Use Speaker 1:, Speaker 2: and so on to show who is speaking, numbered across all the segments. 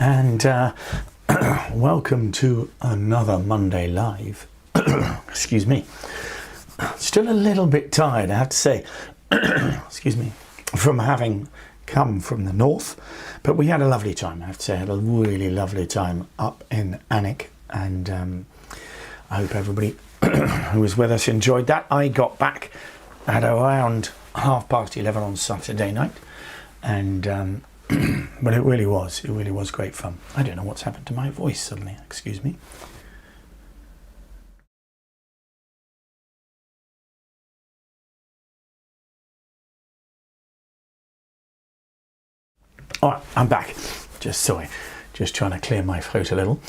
Speaker 1: and welcome to another Monday Live. Excuse me. Still a little bit tired, I have to say. Excuse me, from having come from the north, but we had a lovely time. I have to say, I had a really lovely time up in Alnwick, and I hope everybody who was with us enjoyed that. I got back at around 11:30 on Saturday night, and but it really was great fun. I don't know what's happened to my voice suddenly, excuse me. All right, I'm back. Just trying to clear my throat a little.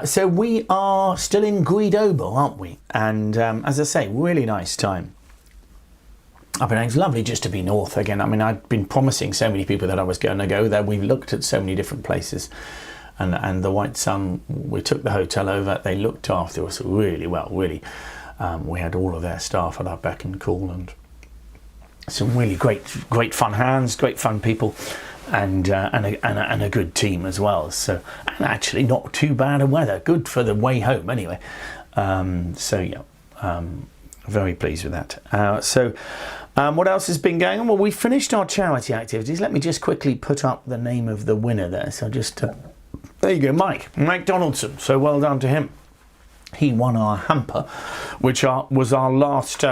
Speaker 1: So we are still in Guidobo, aren't we? And as I say, really nice time. Up in It's lovely just to be north again. I mean, I'd been promising so many people that I was going to go there. We've looked at so many different places, and the White Sun, we took the hotel over. They looked after us really well, really. We had all of their staff at our beck and call, and some really great fun hands, great fun people, and a good team as well. So, and actually not too bad a weather, good for the way home anyway. So yeah, very pleased with that. What else has been going on? Well, we finished our charity activities. Let me just quickly put up the name of the winner there. So just there you go, Mike Donaldson. So well done to him. He won our hamper, which was our last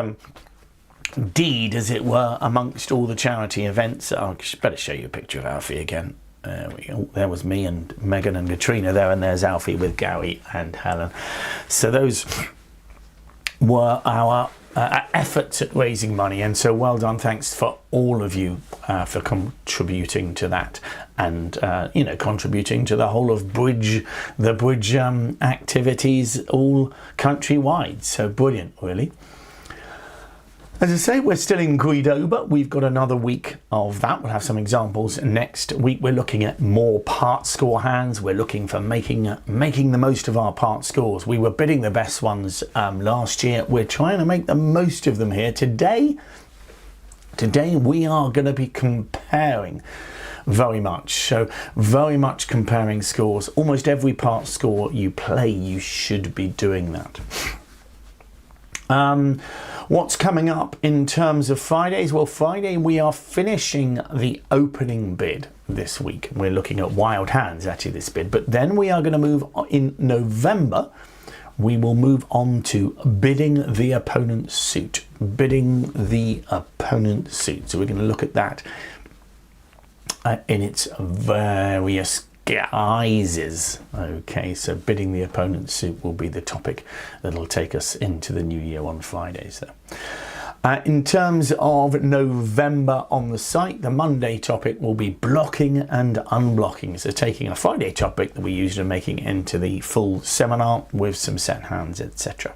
Speaker 1: deed, as it were, amongst all the charity events. I'll better show you a picture of Alfie again. There we go. There was me and Megan and Katrina there, and there's Alfie with Gary and Helen. So those were our efforts at raising money, and so well done. Thanks for all of you for contributing to that, and contributing to the whole of the bridge activities all countrywide. So brilliant, really. As I say, we're still in Guidobo. We've got another week of that. We'll have some examples next week. We're looking at more Partscore hands. We're looking for making the most of our Partscores. We were bidding the best ones last year. We're trying to make the most of them here. Today we are going to be comparing very much. So very much comparing scores. Almost every Partscore you play, you should be doing that. What's coming up in terms of Fridays? Well, Friday we are finishing the opening bid this week. We're looking at wild hands, actually, this bid. But then we are going to move in November. We will move on to bidding the opponent's suit. Bidding the opponent's suit. So we're going to look at that in its various guises. Okay, so bidding the opponent's suit will be the topic that'll take us into the new year on Fridays. In terms of November on the site, the Monday topic will be blocking and unblocking. So taking a Friday topic that we used and making it into the full seminar with some set hands, etc.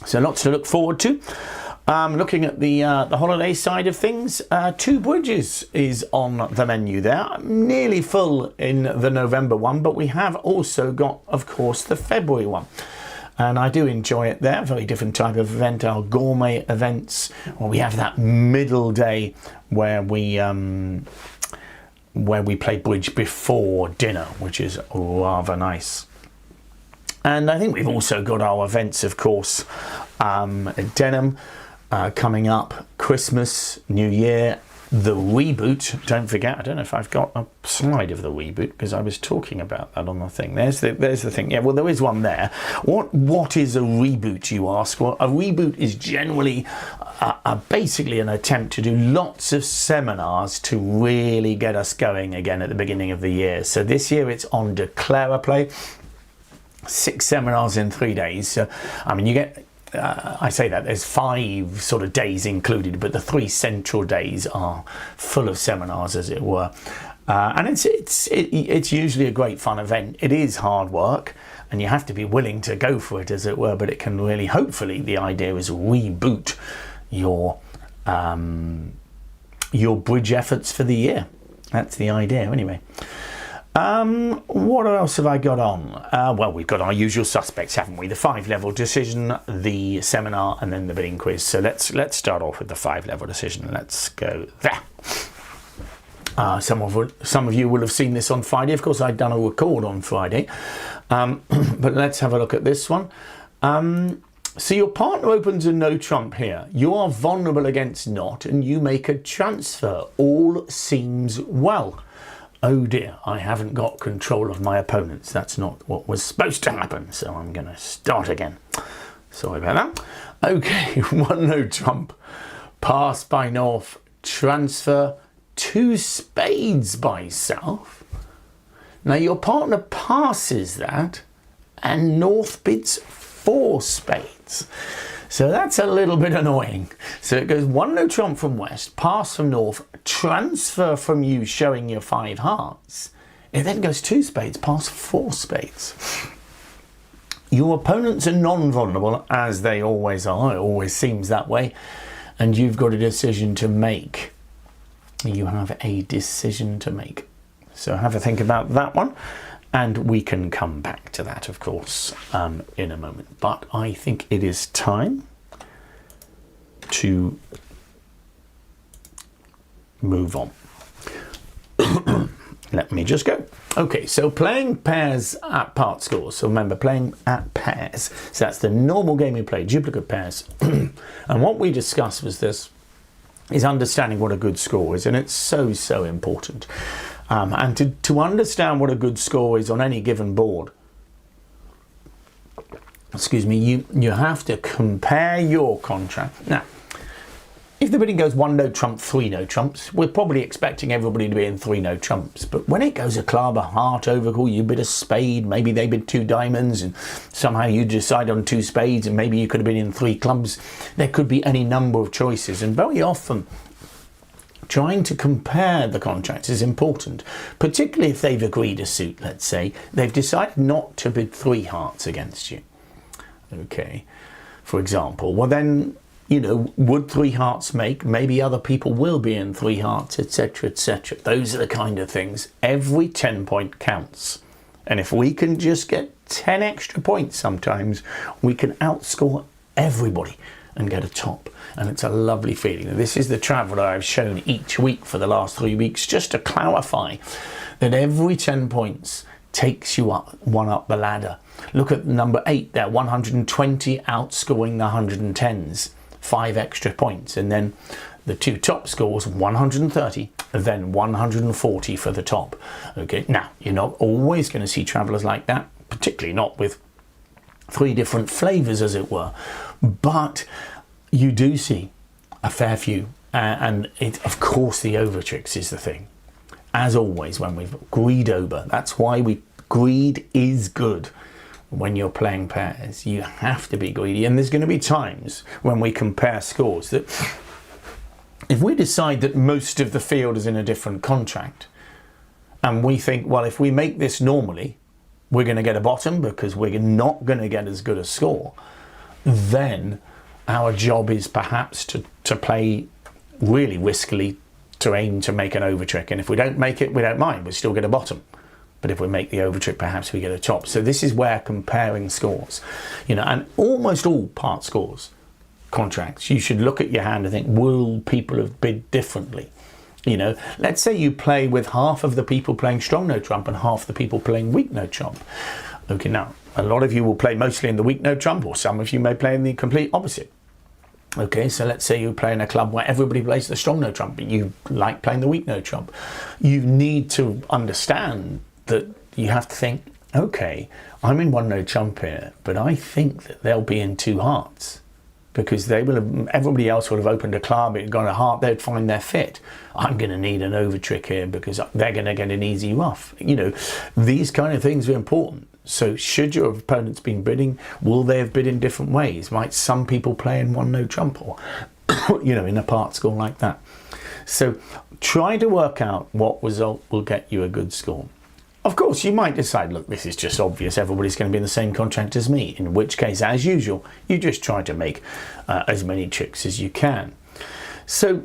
Speaker 1: So lots to look forward to. Looking at the holiday side of things, Two Bridges is on the menu there. Nearly full in the November one, but we have also got, of course, the February one. And I do enjoy it there. Very different type of event. Our gourmet events, well, we have that middle day where we play bridge before dinner, which is rather nice. And I think we've also got our events, of course, Denham. Coming up, Christmas, New Year, the reboot. Don't forget, I don't know if I've got a slide of the reboot because I was talking about that on the thing. There's the thing. Yeah, well, there is one there. What is a reboot, you ask? Well, a reboot is generally basically an attempt to do lots of seminars to really get us going again at the beginning of the year. So this year it's on Declare a Play. 6 seminars in 3 days. So, I mean, you get... I say that there's 5 sort of days included, but the 3 central days are full of seminars, as it were, and it's usually a great fun event. It is hard work, and you have to be willing to go for it, as it were. But it can really, hopefully, the idea is reboot your bridge efforts for the year. That's the idea, anyway. What else have I got on? Well, we've got our usual suspects, haven't we? The 5-level decision, the seminar, and then the bidding quiz. So let's start off with the 5-level decision. Let's go there. Some of you will have seen this on Friday. Of course, I'd done a record on Friday. But let's have a look at this one. So your partner opens a no trump here. You are vulnerable against not, and you make a transfer. All seems well. Oh dear, I haven't got control of my opponents. That's not what was supposed to happen. So I'm going to start again. Sorry about that. Okay, 1 no trump. Pass by North. Transfer 2 spades by South. Now your partner passes that and North bids 4 spades. So that's a little bit annoying. So it goes 1 no trump from West, pass from North, transfer from you showing your 5 hearts. It then goes 2 spades, pass 4 spades. Your opponents are non-vulnerable, as they always are. It always seems that way. And you've got a decision to make. You have a decision to make. So have a think about that one. And we can come back to that, of course, in a moment. But I think it is time to move on. Let me just go. Okay, so playing pairs at Partscore. So remember, playing at pairs. So that's the normal game we play, duplicate pairs. And what we discussed was this, is understanding what a good score is. And it's so, so important. And to understand what a good score is on any given board, excuse me, you have to compare your contract. Now, if the bidding goes 1 no trump, 3 no trumps, we're probably expecting everybody to be in 3 no trumps. But when it goes a club, a heart, overcall, you bid a spade, maybe they bid 2 diamonds, and somehow you decide on 2 spades, and maybe you could have been in 3 clubs. There could be any number of choices, and very often trying to compare the contracts is important, particularly if they've agreed a suit, let's say. They've decided not to bid 3 hearts against you. Okay, for example. Well then, you know, would 3 hearts make? Maybe other people will be in 3 hearts, etc., etc. Those are the kind of things. Every 10 point counts. And if we can just get 10 extra points sometimes, we can outscore everybody and get a top. And it's a lovely feeling. This is the traveller I've shown each week for the last 3 weeks, just to clarify that every 10 points takes you up one up the ladder. Look at number 8 there, 120 outscoring the 110s, 5 extra points. And then the 2 top scores, 130, then 140 for the top. Okay, now you're not always going to see travellers like that, particularly not with 3 different flavours, as it were. But you do see a fair few, and of course the overtricks is the thing. As always, when we've greed over, that's why greed is good. When you're playing pairs, you have to be greedy, and there's going to be times when we compare scores that if we decide that most of the field is in a different contract, and we think, well, if we make this normally, we're going to get a bottom because we're not going to get as good a score, then our job is perhaps to play really riskily to aim to make an overtrick. And if we don't make it, we don't mind, we still get a bottom. But if we make the overtrick, perhaps we get a top. So this is where comparing scores, you know, and almost all Partscores contracts, you should look at your hand and think, will people have bid differently? You know, let's say you play with half of the people playing strong no trump and half the people playing weak no trump. Okay, now a lot of you will play mostly in the weak no trump, or some of you may play in the complete opposite. Okay, so let's say you play in a club where everybody plays the strong no trump, but you like playing the weak no trump. You need to understand that you have to think, okay, I'm in 1 no trump here, but I think that they'll be in 2 hearts, because they will have, everybody else would have opened a club, it got a heart, they'd find their fit. I'm going to need an overtrick here because they're going to get an easy rough. You know, these kind of things are important. So should your opponents been bidding, will they have bid in different ways? Might some people play in 1 no trump, or you know, in a part score like that? So try to work out what result will get you a good score. Of course, you might decide, look, this is just obvious, everybody's going to be in the same contract as me, in which case, as usual, you just try to make as many tricks as you can. So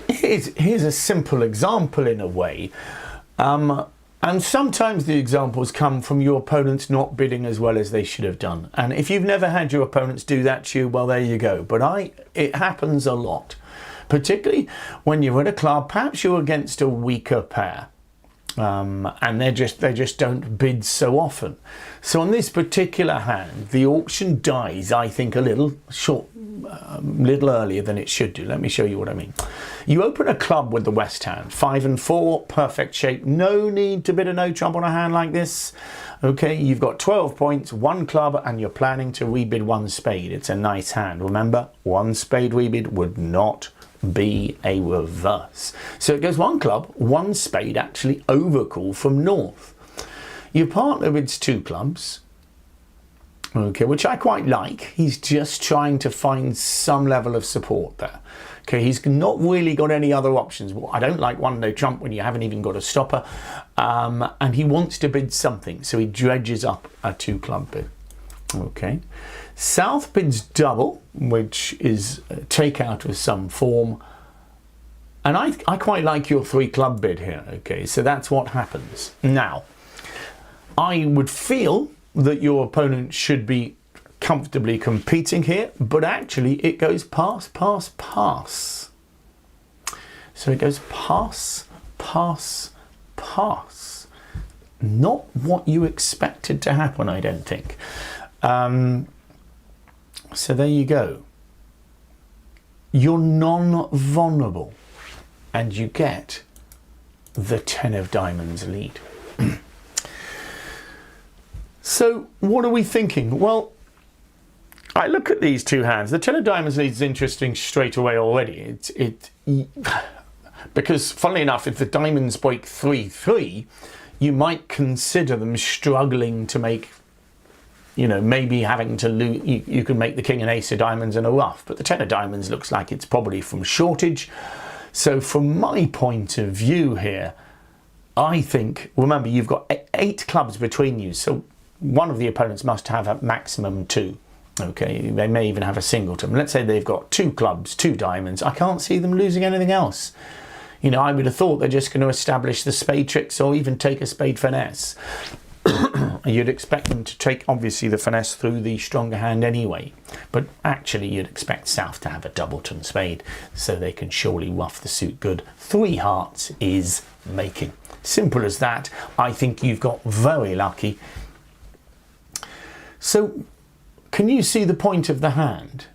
Speaker 1: here's a simple example in a way, and sometimes the examples come from your opponents not bidding as well as they should have done. And if you've never had your opponents do that to you, well, there you go. But it happens a lot. particularly when you're at a club, perhaps you're against a weaker pair. And they just don't bid so often. So on this particular hand, the auction dies, I think, a little earlier than it should do. Let me show you what I mean. You open a club with the West hand, 5 and 4, perfect shape. No need to bid a no trump on a hand like this. Okay, you've got 12 points, 1 club, and you're planning to rebid 1 spade. It's a nice hand. Remember, 1 spade rebid would not be a reverse. So it goes 1 club, 1 spade, actually overcall from north. Your partner bids 2 clubs, okay, which I quite like. He's just trying to find some level of support there. Okay, he's not really got any other options. Well, I don't like 1 no trump when you haven't even got a stopper, and he wants to bid something, so he dredges up a 2 club bid. Okay, South bids double, which is a takeout of some form, and I quite like your 3 club bid here. Okay, so that's what happens. Now, I would feel that your opponent should be comfortably competing here, but actually it goes pass, pass, pass. So it goes pass, pass, pass. Not what you expected to happen, I don't think. So there you go. You're non-vulnerable and you get the 10 of diamonds lead. So what are we thinking? Well, I look at these 2 hands. The 10 of diamonds lead is interesting straight away already. Because funnily enough, if the diamonds break 3-3, you might consider them struggling to make, you know, maybe having to lose. You can make the king and ace of diamonds in a rough, but the 10 of diamonds looks like it's probably from shortage. So from my point of view here, I think, remember, you've got 8 clubs between you, so one of the opponents must have a maximum 2. Okay, they may even have a singleton. Let's say they've got 2 clubs, 2 diamonds. I can't see them losing anything else. You know, I would have thought they're just going to establish the spade tricks or even take a spade finesse. You'd expect them to take, obviously, the finesse through the stronger hand anyway. But actually, you'd expect South to have a doubleton spade, so they can surely rough the suit good. 3 hearts is making. Simple as that. I think you've got very lucky. So, can you see the point of the hand?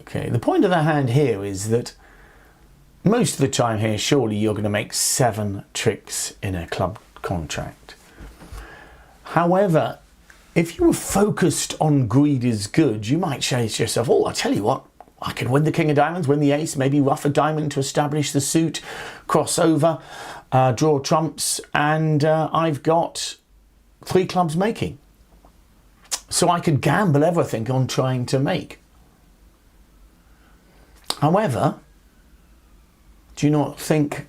Speaker 1: Okay, the point of the hand here is that most of the time here, surely you're going to make 7 tricks in a club contract. However, if you were focused on greed is good, you might say to yourself, oh, I'll tell you what, I can win the king of diamonds, win the ace, maybe rough a diamond to establish the suit, cross over, draw trumps, and I've got 3 clubs making. So I could gamble everything on trying to make. However, do you not think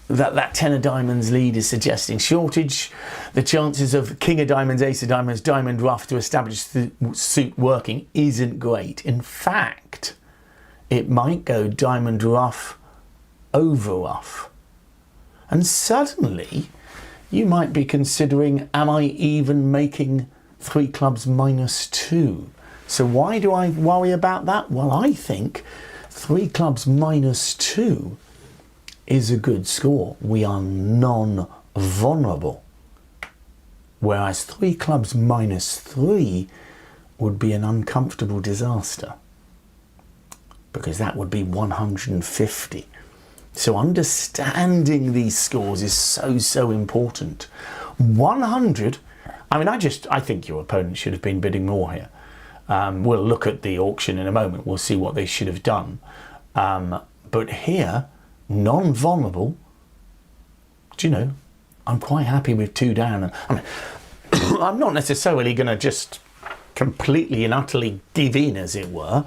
Speaker 1: that 10 of diamonds lead is suggesting shortage? The chances of king of diamonds, ace of diamonds, diamond rough to establish the suit working isn't great. In fact, it might go diamond rough over rough. And suddenly, you might be considering, am I even making 3 clubs minus 2? So why do I worry about that? Well, I think 3 clubs minus 2 is a good score. We are non-vulnerable. Whereas 3 clubs minus 3 would be an uncomfortable disaster, because that would be 150. So understanding these scores is so important. 100, I mean, I think your opponent should have been bidding more here. We'll look at the auction in a moment. We'll see what they should have done. But here, non-vulnerable, do you know, I'm quite happy with 2 down. I mean, I'm not necessarily going to just completely and utterly give in, as it were,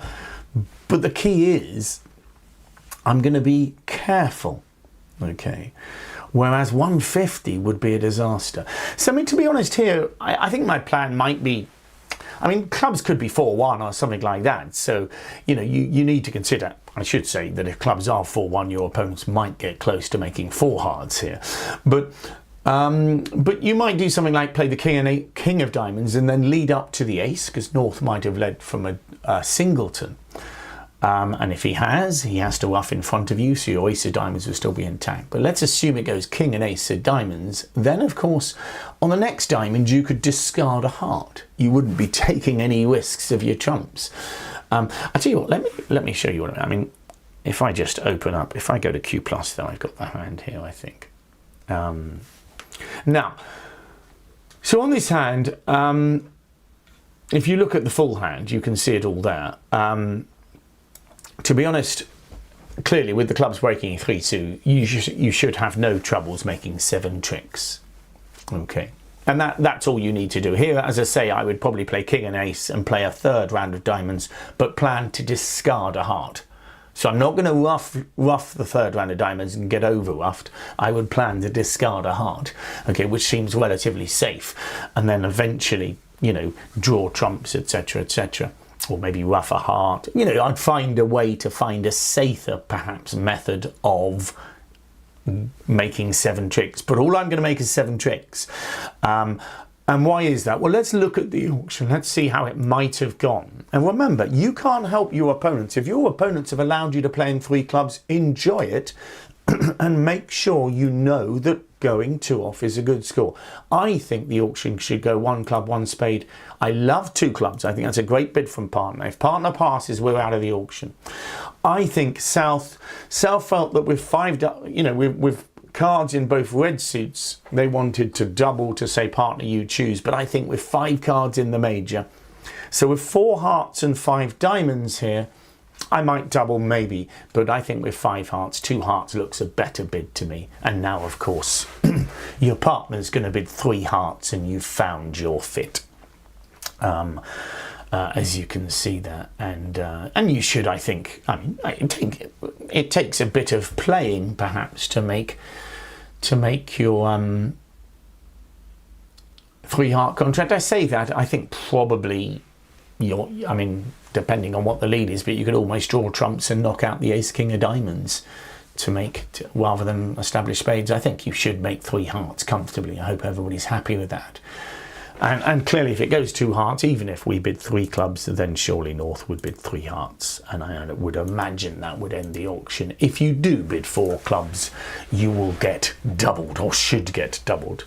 Speaker 1: but the key is I'm going to be careful, okay? Whereas 150 would be a disaster. So, I mean, to be honest here, I think my plan might be, I mean, clubs could be 4-1 or something like that. So, you know, you need to consider, I should say, that if clubs are 4-1, your opponents might get close to making 4 hearts here. But you might do something like play the king of diamonds and then lead up to the ace, because North might have led from a singleton. And if he has to ruff in front of you, so your ace of diamonds will still be intact. But let's assume it goes king and ace of diamonds. Then, of course, on the next diamond, you could discard a heart. You wouldn't be taking any risks of your trumps. I tell you what, let me show you what I mean. If I just open up, if I go to Q+, then I've got the hand here, I think. Now, so on this hand, if you look at the full hand, you can see it all there. To be honest, clearly with the clubs breaking 3-2, you should have no troubles making 7 tricks. Okay, and that's all you need to do. Here, as I say, I would probably play king and ace and play a third round of diamonds, but plan to discard a heart. So I'm not going to rough the third round of diamonds and get over roughed. I would plan to discard a heart, okay, which seems relatively safe, and then eventually, you know, draw trumps, etc., etc. Or maybe rough a heart. You know, I'd find a way to find a safer, perhaps, method of making 7 tricks. But all I'm going to make is 7 tricks. And why is that? Well, let's look at the auction. Let's see how it might have gone. And remember, you can't help your opponents. If your opponents have allowed you to play in 3 clubs, enjoy it and make sure you know that going 2 off is a good score. I think the auction should go 1 club, 1 spade. I love 2 clubs. I think that's a great bid from partner. If partner passes, we're out of the auction. I think South felt that with 5, you know, with cards in both red suits, they wanted to double to say partner you choose. But I think with 5 cards in the major, so with 4 hearts and 5 diamonds here, I might double maybe, but I think with 5 hearts, 2 hearts looks a better bid to me. And now, of course, your partner's going to bid 3 hearts and you've found your fit. As you can see there, and you should, I think, I mean, it takes a bit of playing perhaps to make your 3 heart contract. I say that, I think probably I mean, depending on what the lead is, but you could almost draw trumps and knock out the ace king of diamonds rather than establish spades. I think you should make 3 hearts comfortably. I hope everybody's happy with that. And clearly, if it goes 2 hearts, even if we bid 3 clubs, then surely North would bid 3 hearts. And I would imagine that would end the auction. If you do bid 4 clubs, you will get doubled, or should get doubled.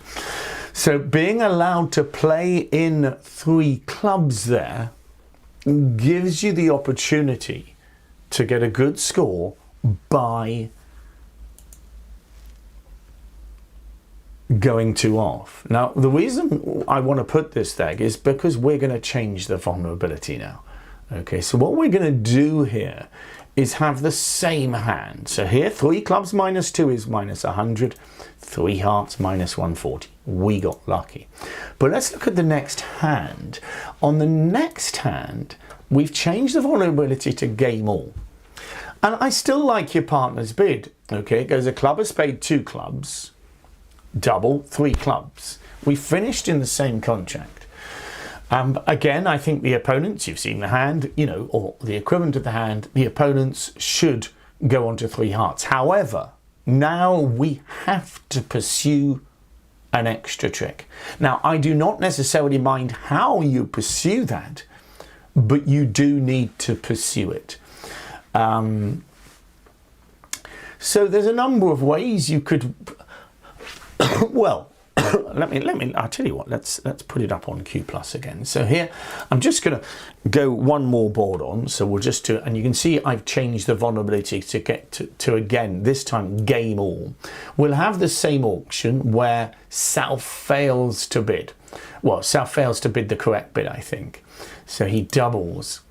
Speaker 1: So being allowed to play in 3 clubs there gives you the opportunity to get a good score by going 2 off. Now, the reason I want to put this there is because we're going to change the vulnerability now. Okay, so what we're going to do here is have the same hand. So here, 3 clubs minus 2 is minus 100, 3 hearts minus 140. We got lucky. But let's look at the next hand. On the next hand, we've changed the vulnerability to game all. And I still like your partner's bid. Okay, it goes a club, a spade, 2 clubs, double, 3 clubs. We finished in the same contract. Again, I think the opponents, you've seen the hand, you know, or the equivalent of the hand, the opponents should go on to 3 hearts. However, now we have to pursue an extra trick. Now, I do not necessarily mind how you pursue that, but you do need to pursue it. So there's a number of ways you could, well, I'll tell you what, let's put it up on Q+ again. So here, I'm just going to go one more board on. So we'll just do, and you can see I've changed the vulnerability to get to again, this time game all. We'll have the same auction where South fails to bid. Well, South fails to bid the correct bid, I think. So he doubles.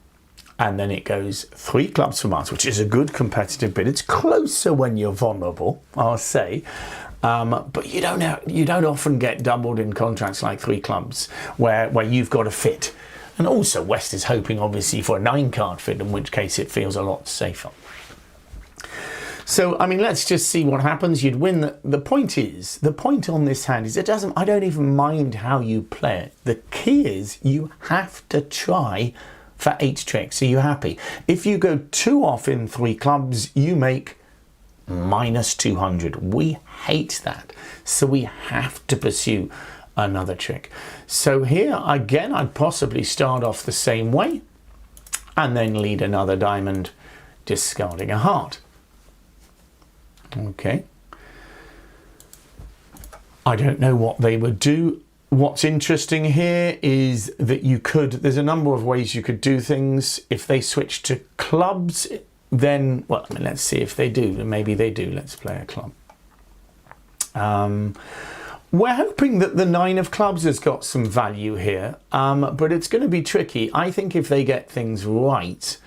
Speaker 1: And then it goes 3 clubs from us, which is a good competitive bid. It's closer when you're vulnerable, I'll say. But you don't often get doubled in contracts like 3 clubs where you've got a fit. And also West is hoping obviously for a 9-card fit, in which case it feels a lot safer. So, I mean, let's just see what happens. You'd win. The point on this hand is I don't even mind how you play it. The key is you have to try for 8 tricks. Are you happy? If you go 2 off in 3 clubs, you make minus 200. We hate that. So we have to pursue another trick. So here, again, I'd possibly start off the same way and then lead another diamond discarding a heart. Okay. I don't know what they would do. What's interesting here is that there's a number of ways you could do things. If they switch to clubs, then, well, I mean, let's see if they do. Maybe they do. Let's play a club. We're hoping that the 9 of clubs has got some value here, but it's going to be tricky. I think if they get things right,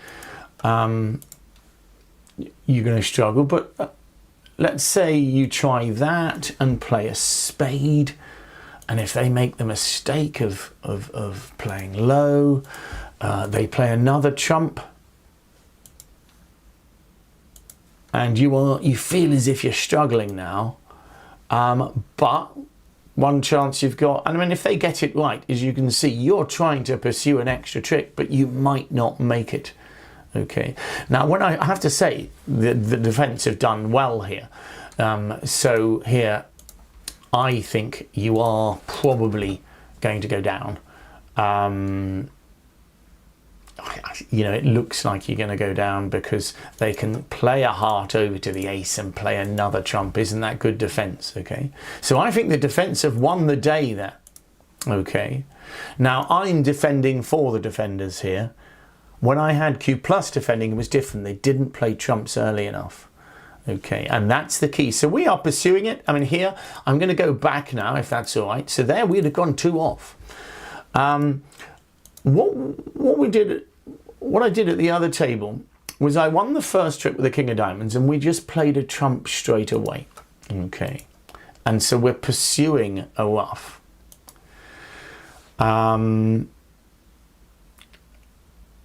Speaker 1: you're going to struggle. But let's say you try that and play a spade, and if they make the mistake of playing low, they play another trump, and you feel as if you're struggling now. But one chance you've got, and I mean, if they get it right, as you can see, you're trying to pursue an extra trick, but you might not make it. Okay. Now, when I have to say, the defence have done well here. So here, I think you are probably going to go down. You know, it looks like you're going to go down because they can play a heart over to the ace and play another trump. Isn't that good defence? Okay. So I think the defence have won the day there. Okay. Now, I'm defending for the defenders here. When I had Q plus defending, it was different. They didn't play trumps early enough. Okay, and that's the key. So we are pursuing it. I mean, here, I'm going to go back now, if that's all right. So there, we'd have gone 2 off. What I did at the other table was I won the first trick with the king of diamonds, and we just played a trump straight away. Okay, and so we're pursuing a ruff.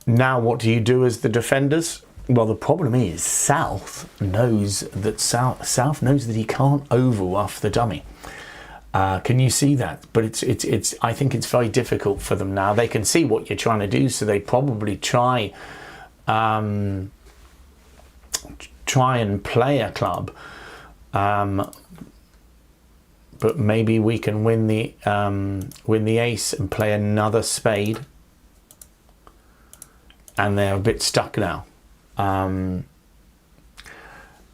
Speaker 1: Now, what do you do as the defenders? Well, the problem is South knows that South knows that he can't overruff the dummy. Can you see that? But it's I think it's very difficult for them now. They can see what you're trying to do, so they probably try and play a club. But maybe we can win the ace and play another spade. And they're a bit stuck now.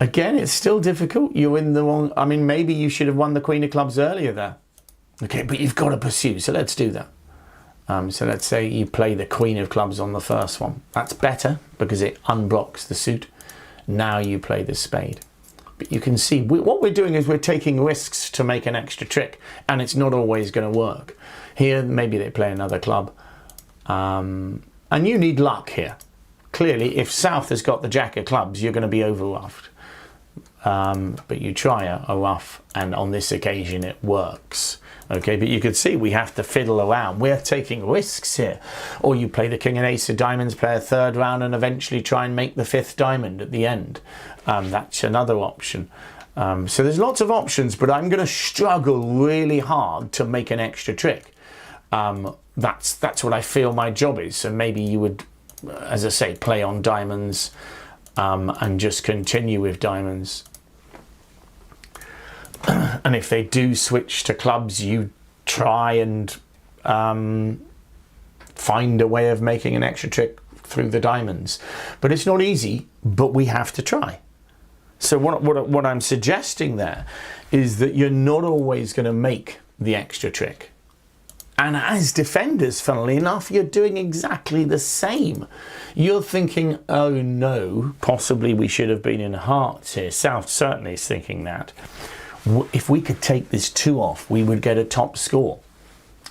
Speaker 1: Again, it's still difficult. You're in the wrong. I mean, maybe you should have won the queen of clubs earlier there. Okay, but you've got to pursue. So let's do that. So let's say you play the queen of clubs on the first one. That's better because it unblocks the suit. Now you play the spade. But you can see what we're doing is we're taking risks to make an extra trick, and it's not always going to work. Here, maybe they play another club. And you need luck here. Clearly, if South has got the jack of clubs, you're going to be overruffed. But you try a ruff, and on this occasion it works. Okay, but you can see we have to fiddle around. We're taking risks here. Or you play the king and ace of diamonds, play a third round, and eventually try and make the 5th diamond at the end. That's another option. So there's lots of options, but I'm going to struggle really hard to make an extra trick. That's what I feel my job is. So maybe you would, as I say, play on diamonds and just continue with diamonds. And if they do switch to clubs, you try and find a way of making an extra trick through the diamonds. But it's not easy, but we have to try. So what I'm suggesting there is that you're not always going to make the extra trick. And as defenders, funnily enough, you're doing exactly the same. You're thinking, oh no, possibly we should have been in hearts here. South certainly is thinking that. If we could take this 2 off, we would get a top score.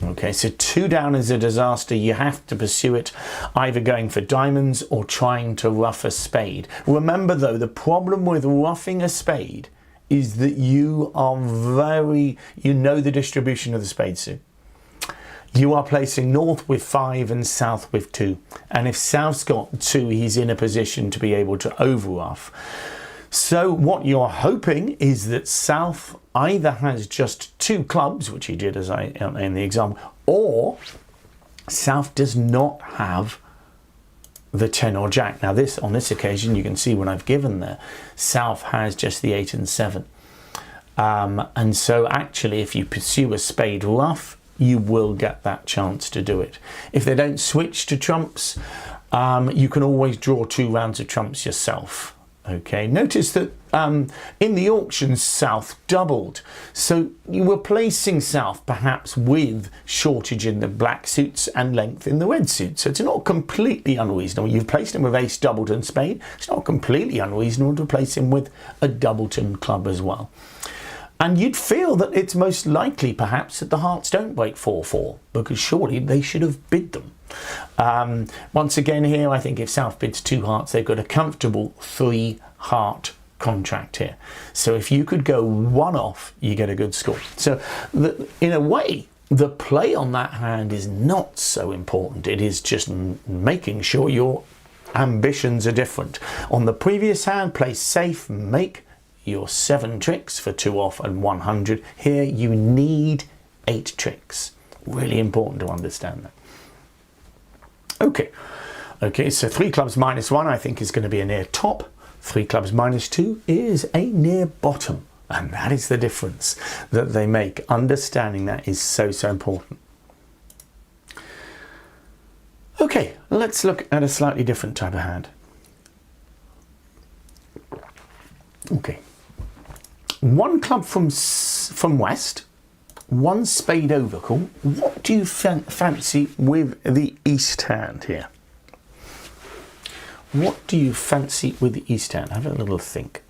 Speaker 1: Okay, so 2 down is a disaster. You have to pursue it, either going for diamonds or trying to ruff a spade. Remember though, the problem with roughing a spade is that you know the distribution of the spade suit. You are placing north with 5 and south with 2. And if South's got 2, he's in a position to be able to overruff. So what you're hoping is that South either has just 2 clubs, which he did as in the example, or South does not have the 10 or jack. Now on this occasion, you can see what I've given there. South has just the 8 and 7. And so actually, if you pursue a spade ruff, you will get that chance to do it. If they don't switch to trumps, you can always draw 2 rounds of trumps yourself. Okay, notice that in the auction, South doubled. So you were placing South perhaps with shortage in the black suits and length in the red suits. So it's not completely unreasonable. You've placed him with ace, doubleton, spade. It's not completely unreasonable to place him with a doubleton club as well. And you'd feel that it's most likely perhaps that the hearts don't break 4-4, because surely they should have bid them. Once again here, I think if South bids 2 hearts, they've got a comfortable 3 heart contract here. So if you could go 1 off, you get a good score. So in a way, the play on that hand is not so important. It is just making sure your ambitions are different. On the previous hand, play safe, make your 7 tricks for 2 off and 100. Here you need 8 tricks. Really important to understand that. Okay, so 3 clubs minus 1 I think is going to be a near top. 3 clubs minus 2 is a near bottom. And that is the difference that they make. Understanding that is so important. Okay, let's look at a slightly different type of hand. Okay. 1 club from west, 1 spade overcall. What do you fancy with the east hand here? What do you fancy with the east hand? Have a little think.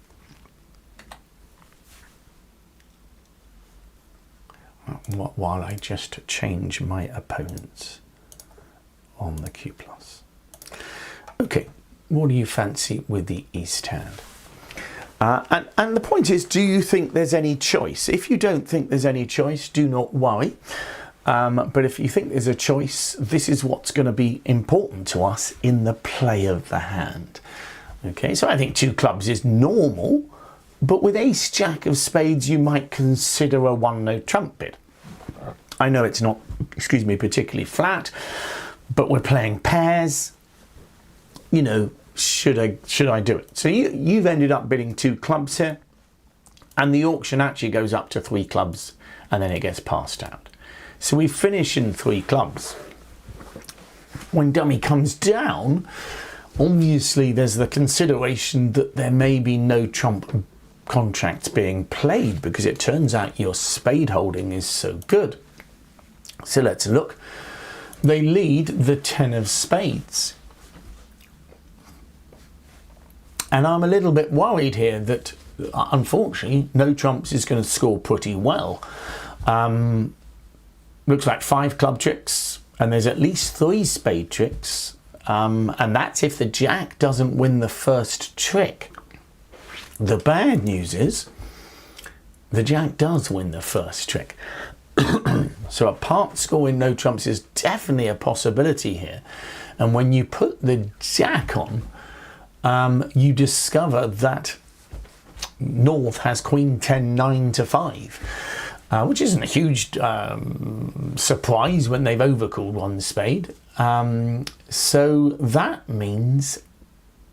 Speaker 1: While I just change my opponents on the Q+. Okay, what do you fancy with the east hand? And the point is, do you think there's any choice? If you don't think there's any choice, do not worry. But if you think there's a choice, this is what's going to be important to us in the play of the hand. Okay, so I think 2 clubs is normal, but with ace jack of spades, you might consider a 1-note trump bid. I know it's not, excuse me, particularly flat, but we're playing pairs. You know, should I do it? So you've ended up bidding 2 clubs here, and the auction actually goes up to 3 clubs, and then it gets passed out. So we finish in 3 clubs. When dummy comes down, obviously there's the consideration that there may be no trump contracts being played, because it turns out your spade holding is so good. So let's look. They lead the 10 of spades. And I'm a little bit worried here that, unfortunately, no trumps is going to score pretty well. Looks like 5 club tricks, and there's at least 3 spade tricks. And that's if the jack doesn't win the first trick. The bad news is the jack does win the first trick. So a part score in no trumps is definitely a possibility here. And when you put the jack on, you discover that North has Queen 10, 9 to 5, which isn't a huge surprise when they've overcalled 1 spade. So that means,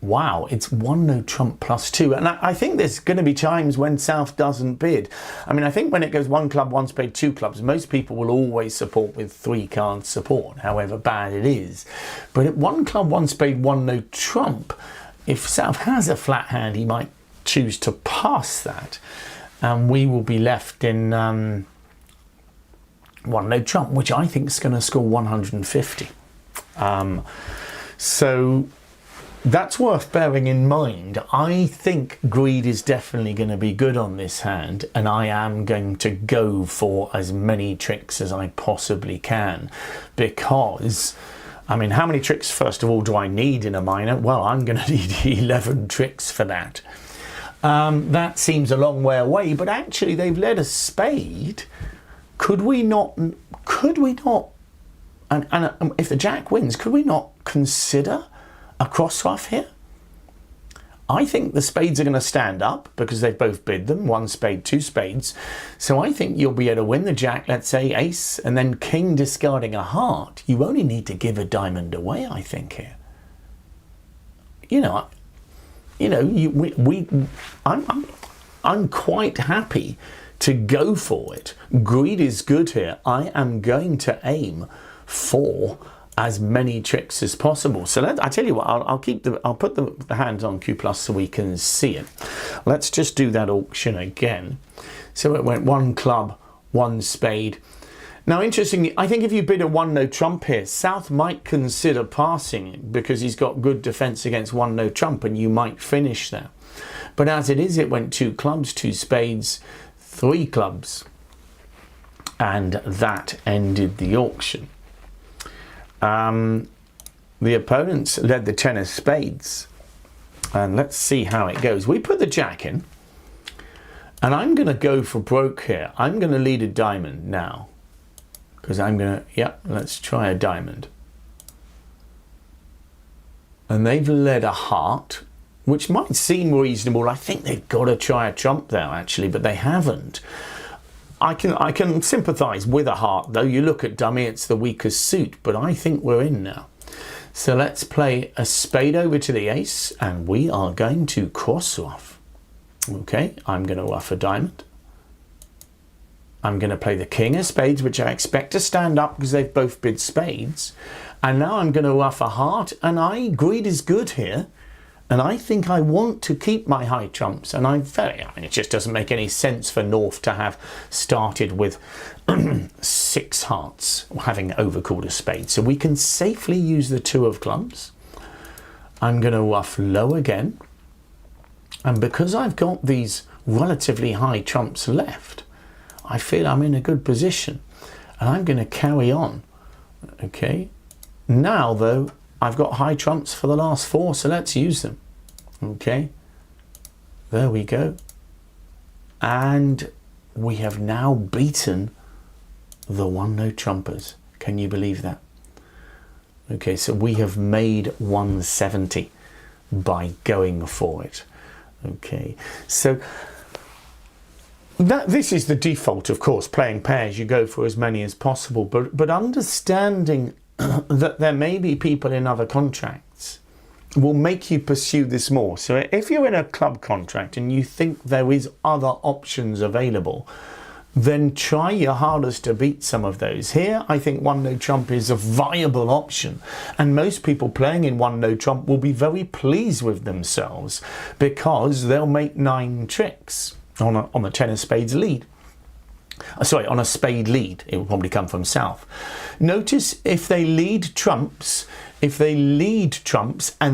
Speaker 1: wow, it's 1-no trump plus 2. And I think there's going to be times when South doesn't bid. I mean, I think when it goes 1 club, 1 spade, 2 clubs, most people will always support with 3 cards support, however bad it is. But at 1 club, 1 spade, 1-no trump, if South has a flat hand, he might choose to pass that, and we will be left in 1-no trump, which I think is going to score 150. So that's worth bearing in mind. I think greed is definitely going to be good on this hand, and I am going to go for as many tricks as I possibly can, because, I mean, how many tricks, first of all, do I need in a minor? Well, I'm going to need 11 tricks for that. That seems a long way away, but actually they've led a spade. Could we not, and if the jack wins, could we not consider a cross ruff here? I think the spades are going to stand up because they've both bid them, 1 spade, 2 spades. So I think you'll be able to win the jack, let's say ace, and then king discarding a heart. You only need to give a diamond away, I think, here. I'm quite happy to go for it. Greed is good here. I am going to aim for as many tricks as possible. So I tell you what, I'll put the hand on Q+ so we can see it. Let's just do that auction again. So it went 1 club, 1 spade. Now, interestingly, I think if you bid a 1-no trump here, South might consider passing because he's got good defense against 1-no trump, and you might finish there. But as it is, it went 2 clubs, 2 spades, 3 clubs, and that ended the auction. The opponents led the 10 of spades, and let's see how it goes. We put the jack in, and I'm going to go for broke here. I'm going to lead a diamond now, because I'm going to, let's try a diamond. And they've led a heart, which might seem reasonable. I think they've got to try a trump there, actually, but they haven't. I can sympathise with a heart, though. You look at dummy, it's the weakest suit, but I think we're in now. So let's play a spade over to the ace, and we are going to cross ruff. Okay, I'm going to ruff a diamond. I'm going to play the king of spades, which I expect to stand up because they've both bid spades. And now I'm going to ruff a heart, and greed is good here. And I think I want to keep my high trumps, and it just doesn't make any sense for North to have started with 6 hearts, having overcalled a spade. So we can safely use the 2 of clubs. I'm going to ruff low again. And because I've got these relatively high trumps left, I feel I'm in a good position. And I'm going to carry on. Okay. Now, though, I've got high trumps for the last 4, so let's use them. Okay, there we go. And we have now beaten the 1-no trumpers. Can you believe that? Okay, so we have made 170 by going for it. Okay, so this is the default, of course. Playing pairs, you go for as many as possible, but understanding that there may be people in other contracts will make you pursue this more. So if you're in a club contract and you think there is other options available, then try your hardest to beat some of those. Here, I think 1-no trump is a viable option, and most people playing in 1-no trump will be very pleased with themselves because they'll make 9 tricks on a 10 of spades lead. Sorry, on a spade lead. It will probably come from South. Notice if they lead trumps and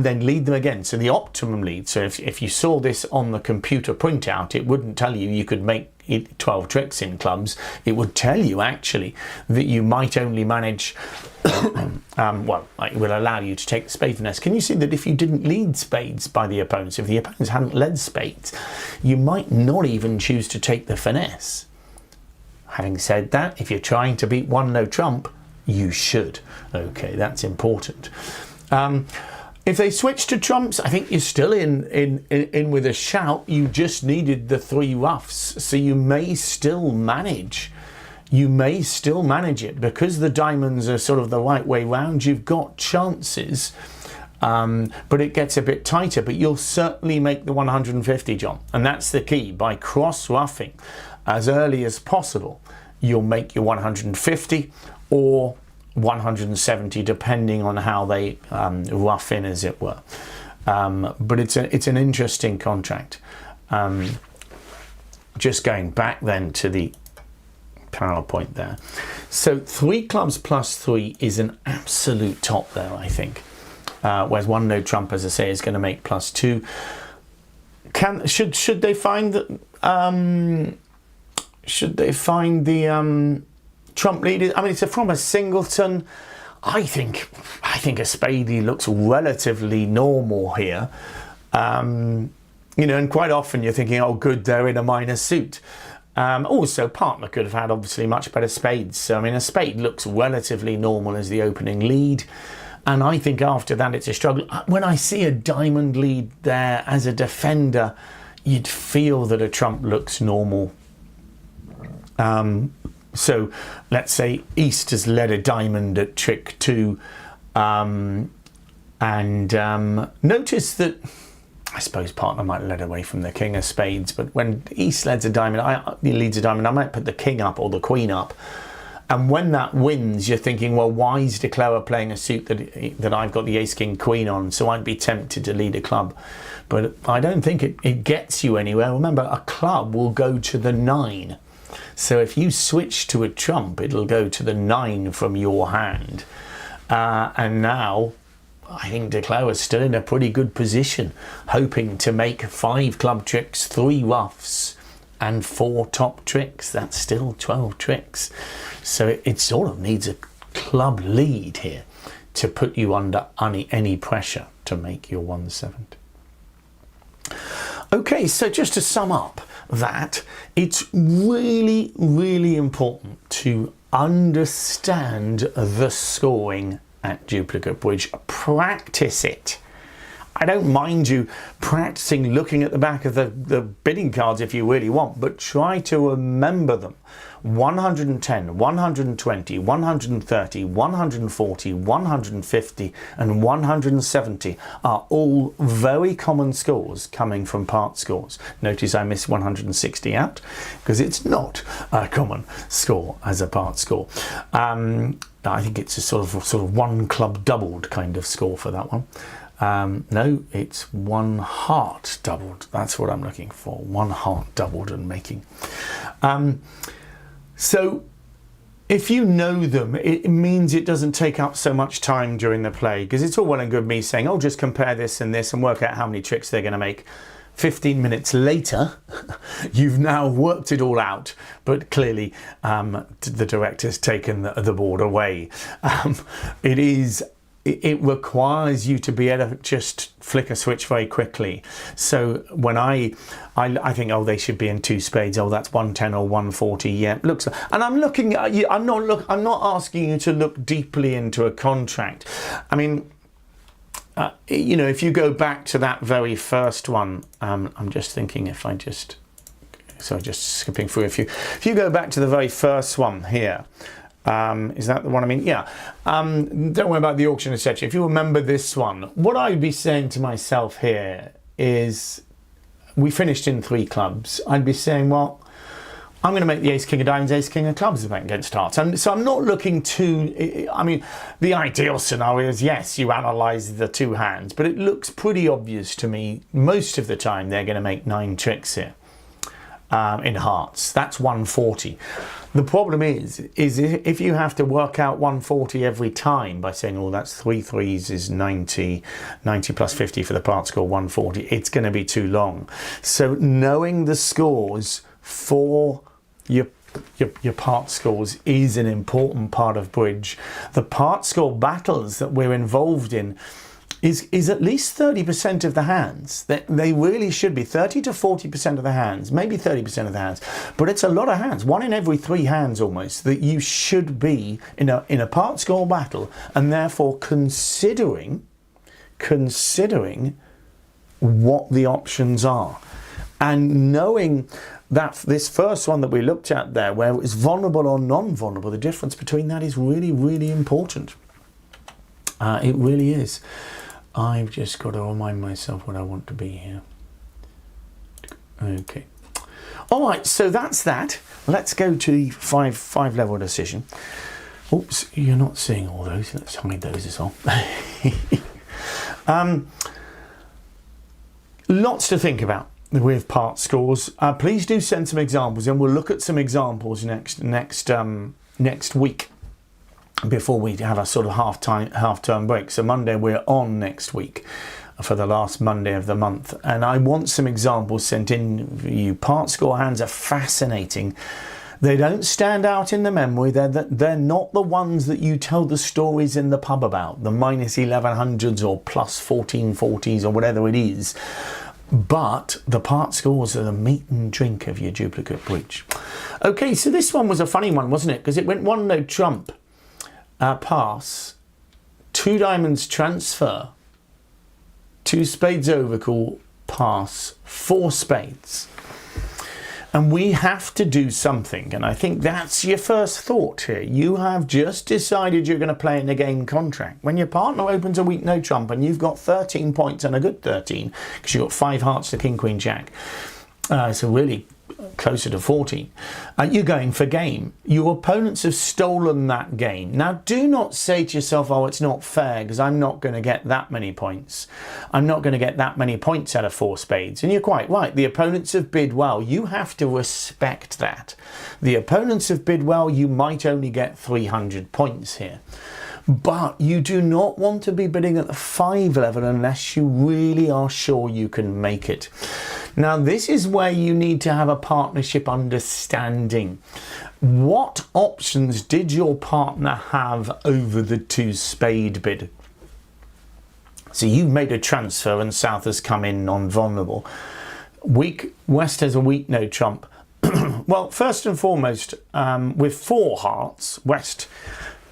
Speaker 1: then lead them again, so the optimum lead. So if you saw this on the computer printout, it wouldn't tell you could make 12 tricks in clubs. It would tell you actually that you might only manage well, it will allow you to take the spade finesse. Can you see that if you didn't lead spades by the opponents, if the opponents hadn't led spades, you might not even choose to take the finesse? Having said that, if you're trying to beat 1-no trump, you should. Okay, that's important. If they switch to trumps, I think you're still in with a shout. You just needed the 3 ruffs, so you may still manage. You may still manage it because the diamonds are sort of the right way round. You've got chances, but it gets a bit tighter. But you'll certainly make the 150 jump, and that's the key. By cross-ruffing as early as possible, you'll make your 150 or 170, depending on how they rough in, as it were. But it's an interesting contract. Just going back then to the PowerPoint there. So 3 clubs plus 3 is an absolute top there, I think. Whereas 1-no trump, as I say, is going to make +2. Should they find that? Should they find the trump lead? I mean, it's from a singleton. I think a spadey looks relatively normal here. You know, and quite often you're thinking, oh, good, they're in a minor suit. Also, partner could have had obviously much better spades. So, I mean, a spade looks relatively normal as the opening lead. And I think after that, it's a struggle. When I see a diamond lead there as a defender, you'd feel that a trump looks normal. So let's say East has led a diamond at trick 2, and notice that I suppose partner might lead away from the king of spades, but when East leads a diamond, I might put the king up or the queen up, And when that wins, you're thinking, well, why is declarer playing a suit that I've got the ace, king, queen on? So I'd be tempted to lead a club. But I don't think it gets you anywhere. Remember, a club will go to the 9. So if you switch to a trump, it'll go to the 9 from your hand. And now I think declarer's still in a pretty good position, hoping to make 5 club tricks, 3 ruffs, and 4 top tricks. That's still 12 tricks. So it sort of needs a club lead here to put you under any pressure to make your 1/7. Okay, so just to sum up that, it's really, really important to understand the scoring at duplicate bridge. Practice it. I don't mind you practicing looking at the back of the bidding cards if you really want, but try to remember them. 110, 120, 130, 140, 150 and 170 are all very common scores coming from Partscores. Notice I missed 160 out because it's not a common score as a Partscore. I think it's a sort of 1 club doubled kind of score for that one. No, it's 1 heart doubled. That's what I'm looking for. 1 heart doubled and making. So if you know them, it means it doesn't take up so much time during the play, because it's all well and good me saying, oh, just compare this and this and work out how many tricks they're going to make. 15 minutes later, you've now worked it all out, but clearly the director's taken the board away. It requires you to be able to just flick a switch very quickly. So when I think, oh, they should be in 2 spades. Oh, that's 110 or 140. Yeah, looks. And I'm looking at you. I'm not asking you to look deeply into a contract. I mean, you know, if you go back to that very first one, I'm just thinking if I just, so just skipping through a few. If you go back to the very first one here. Is that the one I mean? Yeah. Don't worry about the auction, etc. If you remember this one, what I'd be saying to myself here is, we finished in 3 clubs. I'd be saying, well, I'm going to make the ace, king of diamonds, ace, king of clubs event against hearts. And so I'm not looking to, I mean, the ideal scenario is, yes, you analyse the 2 hands, but it looks pretty obvious to me most of the time they're going to make 9 tricks here in hearts. That's 140. The problem is if you have to work out 140 every time by saying, oh, that's 3 threes is 90, 90 plus 50 for the part score 140, it's going to be too long. So knowing the scores for your part scores is an important part of bridge. The part score battles that we're involved in is at least 30% of the hands. They really should be 30 to 40% of the hands, maybe 30% of the hands, but it's a lot of hands, 1 in every 3 hands almost, that you should be in a part score battle, and therefore considering what the options are. And knowing that this first one that we looked at there, where it's vulnerable or non-vulnerable, the difference between that is really, really important. It really is. I've just got to remind myself what I want to be here. Okay. All right, so that's that. Let's go to the five level decision. Oops, you're not seeing all those. Let's hide those as well. Lots to think about with part scores. Please do send some examples, and we'll look at some examples next week, before we have a sort of half-term break. So Monday we're on next week for the last Monday of the month, and I want some examples sent in for you. Part score hands are fascinating. They don't stand out in the memory. They're not the ones that you tell the stories in the pub about, the minus 1100s or plus 1440s or whatever it is. But the part scores are the meat and drink of your duplicate bridge. Okay, so this one was a funny one, wasn't it? Because it went 1 no trump. Pass, 2 diamonds transfer, 2 spades overcall, pass, 4 spades. And we have to do something, and I think that's your first thought here. You have just decided you're going to play in a game contract. When your partner opens a weak no trump and you've got 13 points and a good 13, because you've got 5 hearts to king, queen, jack. So really closer to 14. You're going for game. Your opponents have stolen that game. Now, do not say to yourself, oh, it's not fair because I'm not going to get that many points. I'm not going to get that many points out of 4 spades. And you're quite right. The opponents have bid well. You have to respect that. The opponents have bid well. You might only get 300 points here. But you do not want to be bidding at the 5 level unless you really are sure you can make it. Now, this is where you need to have a partnership understanding. What options did your partner have over the 2 spade bid? So you've made a transfer and South has come in non-vulnerable. Weak, West has a weak no trump. Well, first and foremost, with 4 hearts, West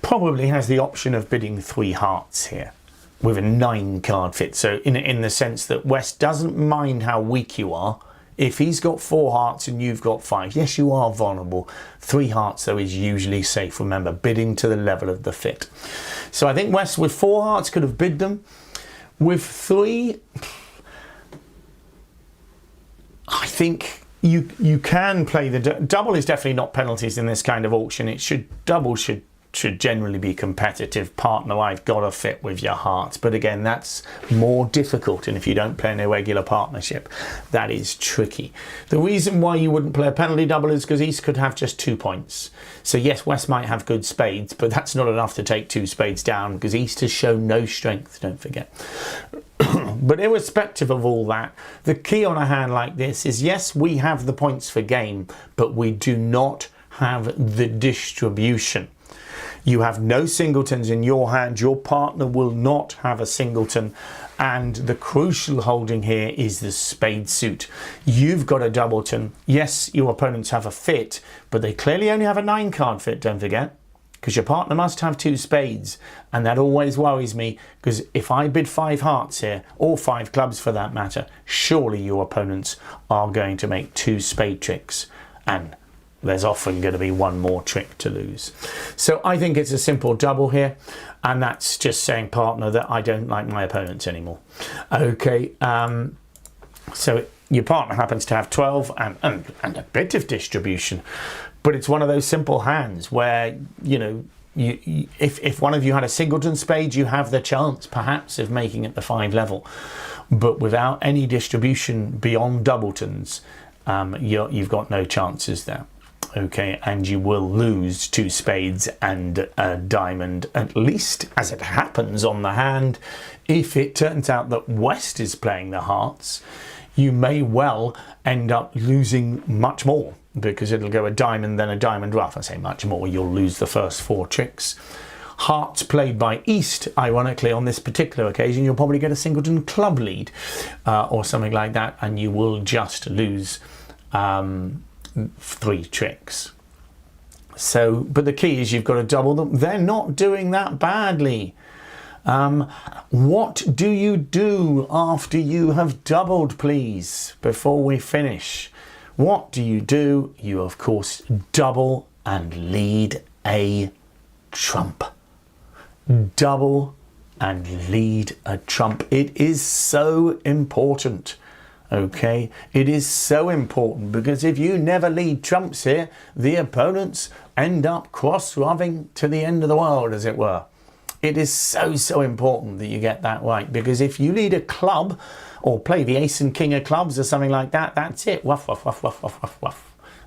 Speaker 1: probably has the option of bidding 3 hearts here with a 9 card fit. So in the sense that West doesn't mind how weak you are. If he's got 4 hearts and you've got 5, yes, you are vulnerable. 3 hearts, though, is usually safe. Remember, bidding to the level of the fit. So I think West with 4 hearts could have bid them. With 3, I think you can play the double. Is definitely not penalties in this kind of auction. It should should generally be competitive. Partner, I've got to fit with your heart. But again, that's more difficult, and if you don't play an irregular partnership, that is tricky. The reason why you wouldn't play a penalty double is because East could have just 2 points. So yes, West might have good spades, but that's not enough to take 2 spades down because East has shown no strength, don't forget. But irrespective of all that, the key on a hand like this is, yes, we have the points for game, but we do not have the distribution. You have no singletons in your hand, your partner will not have a singleton, and the crucial holding here is the spade suit. You've got a doubleton. Yes, your opponents have a fit, but they clearly only have a 9 card fit, don't forget, because your partner must have 2 spades, and that always worries me, because if I bid 5 hearts here, or 5 clubs for that matter, surely your opponents are going to make 2 spade tricks, and there's often going to be 1 more trick to lose. So I think it's a simple double here, and that's just saying, partner, that I don't like my opponents anymore. Okay, so your partner happens to have 12 and a bit of distribution, but it's one of those simple hands where, you know, if one of you had a singleton spade, you have the chance perhaps of making it the 5 level, but without any distribution beyond doubletons, you've got no chances there. Okay, and you will lose 2 spades and a diamond, at least as it happens on the hand. If it turns out that West is playing the hearts, you may well end up losing much more, because it'll go a diamond, then a diamond rough. I say much more, you'll lose the first 4 tricks. Hearts played by East, ironically, on this particular occasion, you'll probably get a singleton club lead or something like that, and you will just lose 3 tricks. So, but the key is you've got to double them. They're not doing that badly. What do you do after you have doubled, please, before we finish? What do? You, of course, double and lead a trump. Double and lead a trump. It is so important. Okay, it is so important, because if you never lead trumps here, the opponents end up cross-rubbing to the end of the world, as it were. It is so important that you get that right, because if you lead a club or play the ace and king of clubs or something like that, that's it. Wuff, wuff, wuff, wuff, wuff, wuff, wuff.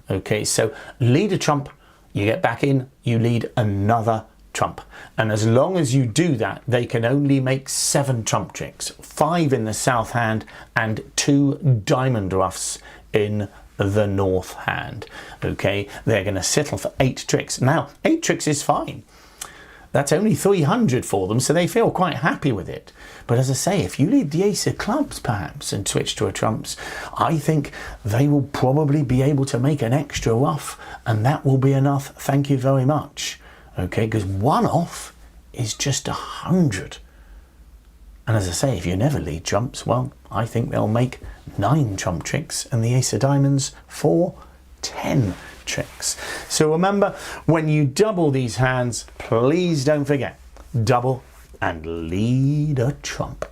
Speaker 1: Okay, so lead a trump, you get back in, you lead another trump, and as long as you do that, they can only make 7 trump tricks, 5 in the south hand and 2 diamond roughs in the north hand. Okay, they're going to settle for 8 tricks. Now 8 tricks is fine, that's only 300 for them, so they feel quite happy with it. But as I say, if you lead the ace of clubs perhaps and switch to a trumps, I think they will probably be able to make an extra rough, and that will be enough, thank you very much. Okay, because 1 off is just 100. And as I say, if you never lead trumps, well, I think they'll make 9 trump tricks and the ace of diamonds for 10 tricks. So remember, when you double these hands, please don't forget, double and lead a trump.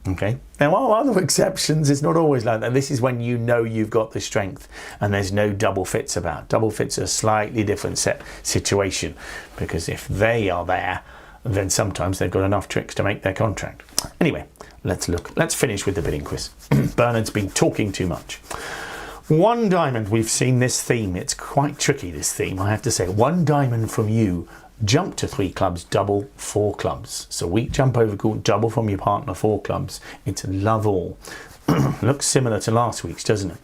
Speaker 1: Okay, there are other exceptions. It's not always like that. This is when you know you've got the strength and there's no double fits about. Double fits are a slightly different situation, because if they are there, then sometimes they've got enough tricks to make their contract. Anyway, let's finish with the bidding quiz. Bernard's been talking too much. One diamond, we've seen this theme. It's quite tricky, this theme, I have to say. One diamond from you. Jump to 3 clubs, double 4 clubs. So weak jump over called double from your partner 4 clubs. It's love all. Looks similar to last week's, doesn't it?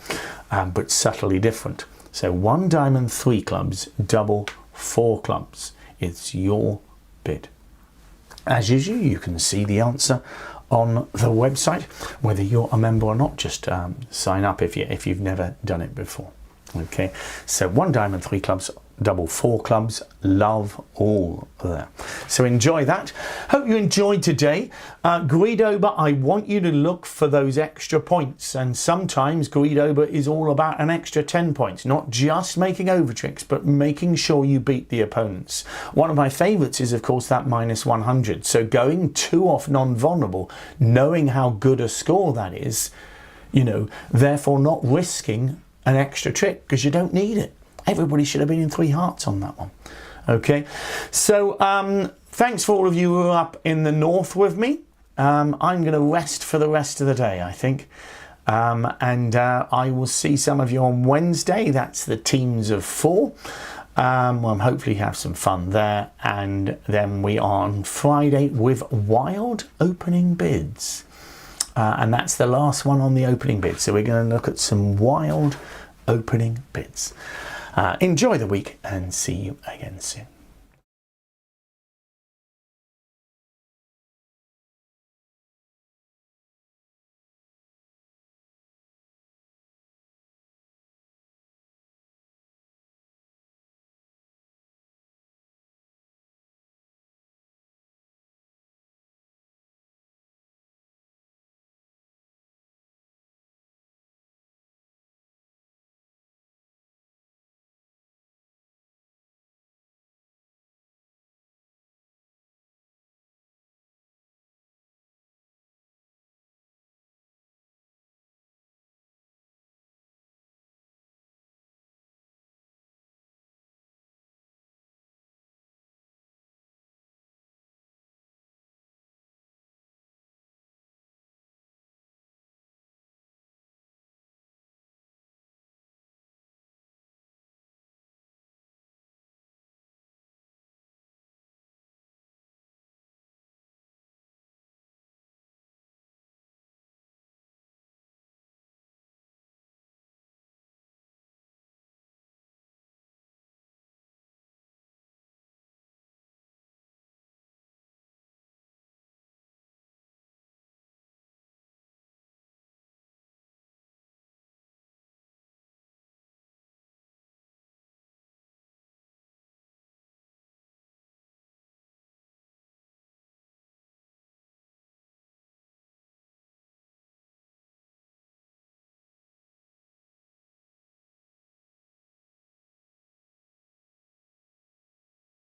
Speaker 1: But subtly different. So 1 diamond, 3 clubs, double 4 clubs. It's your bid. As usual, you can see the answer on the website, whether you're a member or not. Just sign up if you've never done it before. Okay, so 1 diamond, 3 clubs, double 4 clubs, love all there. So enjoy that. Hope you enjoyed today. Greed over, I want you to look for those extra points, and sometimes greed over is all about an extra 10 points, not just making overtricks, but making sure you beat the opponents. One of my favorites is of course that -100. So going 2 off non-vulnerable, knowing how good a score that is, you know, therefore not risking an extra trick because you don't need it. Everybody should have been in 3 hearts on that one. Okay, so thanks for all of you who are up in the north with me. I'm going to rest for the rest of the day, I think. And I will see some of you on Wednesday. That's the teams of 4. We'll hopefully have some fun there. And then we are on Friday with wild opening bids. And that's the last one on the opening bid. So we're going to look at some wild opening bids. Enjoy the week and see you again soon.